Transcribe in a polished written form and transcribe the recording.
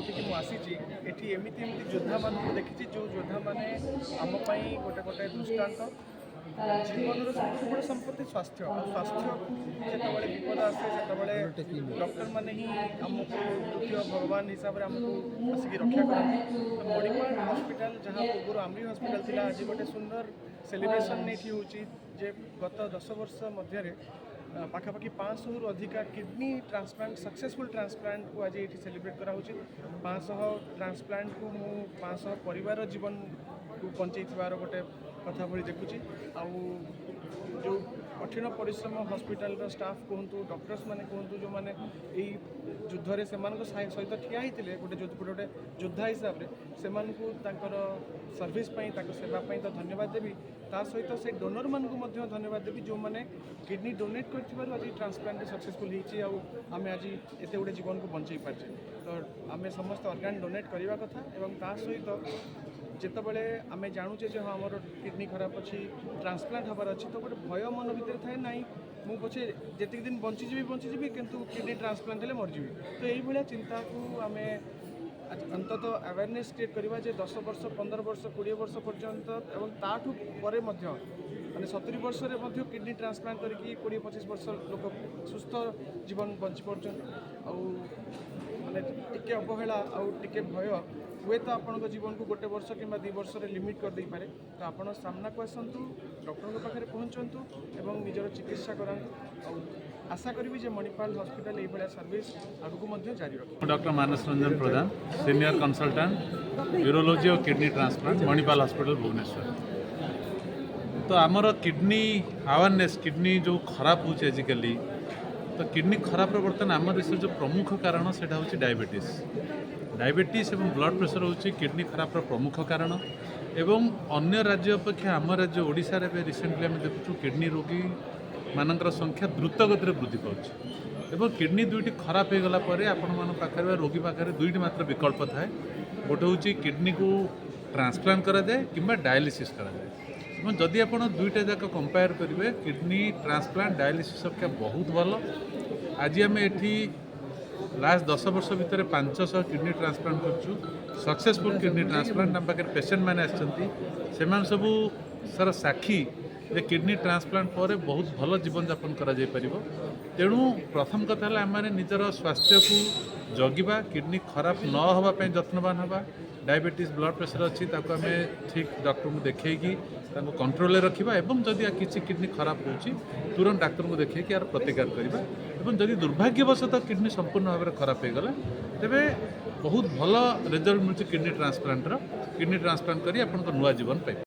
देखिए मुझे एटी एमती एमती योद्धा मान देखी जो योद्धा मैंने आम गोटे गोटे दृष्टांत जीवन सब बड़ संपत्ति स्वास्थ्य स्वास्थ्य को जिते विपद आसे से डॉक्टर मैंने ही आमको द्वितीय भगवान हिसाब से आमको आसिक रक्षा करती तो मणिपाल हॉस्पिटल जहाँ पूर्व आमरी हॉस्पिटल थिला आज गोटे सुंदर सेलिब्रेशन नहीं होची जे गत 10 वर्ष मध्य पाखापाखि 500 रु अधिका किडनी ट्रांसप्लांट सक्सेसफुल ट्रांसप्लांट को आज ये सेलिब्रेट करा 500 ट्रांसप्लांट को मु 500 परिवार जीवन को बंचई गोटे कथा भली देखुची आउ जो कठिन परिश्रम हॉस्पिटल स्टाफ कहतु डॉक्टर्स मैंने कहतु जो मैंने युद्ध से सहित ठिया होते गोटे गोटे योद्धा हिसाब से सर्विस सेवाई तो धन्यवाद देवी ता सहित से डोनर मानक धन्यवाद देवी जो मैंने किडनी डोनेट कर आज ट्रांसप्लांट सक्सेसफुल होमें आज एत गोटे जीवन को बंचई पार्चे तो आम समस्त ऑर्गन डोनेट करवा कथा एवं ता सहित जितेबाला आम जानुचे जो हाँ आमर किडनी खराब अच्छी ट्रांसप्लांट हबार अच्छी तो गोटे भय मन भितर थाए ना मु पछे जेतिक दिन बंचीजी किंतु किडनी ट्रांसप्लांट हेले मरजी तो यही चिंता को आम अंतत अवेयरनेस क्रिएट करवा 10 वर्ष 15 वर्ष 20 वर्ष पर्यंत एवं ताठू परे मध्य माने 70 वर्ष रे किडनी ट्रांसप्लांट करके 20-25 वर्ष लोक सुस्थ जीवन बंची पार्छन माने टिके अवहेला आउ टिके भय हुए तो आपण जीवन को गोटे वर्ष कि 2 वर्ष लिमिट कर दे पारे तो आपण सामना को आसतु डॉक्टर पाखे पहुँचतु एवं निजर चिकित्सा करातु आशा करी जे मणिपाल हॉस्पिटल ये सर्विस आगू जारी रख doctor Manas Ranjan Pradhan senior consultant urology और kidney transplant Manipal hospital Bhubaneswar. तो आमर किडनी अवेयरनेस किडनी जो खराब हो आजिकली तो किडनी खराब बर्तमान आम देश जो प्रमुख कारण से डायबिटीज और ब्लड प्रेशर होची किडनी खराब प्रमुख कारण एवं अन्य राज्य अपेक्षा आम राज्य ओडिशा रे रिसेंटली आम देखु किडनी रोगी मानकर संख्या द्रुत गति वृद्धि पाँच एवं किडनी दुईटी खराब हो गला आपण पाखे रोगी पाखे दुईटी मात्र विकल्प थाए गोटे हूँ किडनी को ट्रांसप्लांट करा जाए कि डायलिसिस करा जाए जदि आप दुईटा जाक कंपेयर करेंगे किडनी ट्रांसप्लांट डायलिसिस अपेक्षा बहुत भल आज आम एठी लास्ट 10 वर्ष भितर 500 किडनी ट्रांसप्लांट करूँ सक्सेसफुल किडनी ट्रांसप्लांट आम पाखे पेसेंट मैंने आसमान सब सर साक्षी जे किडनी ट्रांसप्लांट पर बहुत भल जीवन यापन कर तेणु प्रथम कथा आम निजर स्वास्थ्य को जगिबा किडनी खराब न होगा जत्नवान हवा डायबिटीज ब्लड प्रेशर अच्छी आम ठीक डॉक्टर को देखी कंट्रोल रखा एवं जदि किसी किडनी खराब होची तुरंत डाक्तर को देखिए यार प्रतिकार करवा एवं जदि दुर्भाग्यवशतः किडनी संपूर्ण भाव में खराब हो गला तेबे बहुत भल रिजल्ट मिलूँ किडनी ट्रांसप्लांट कर नुआ जीवन पाइबे।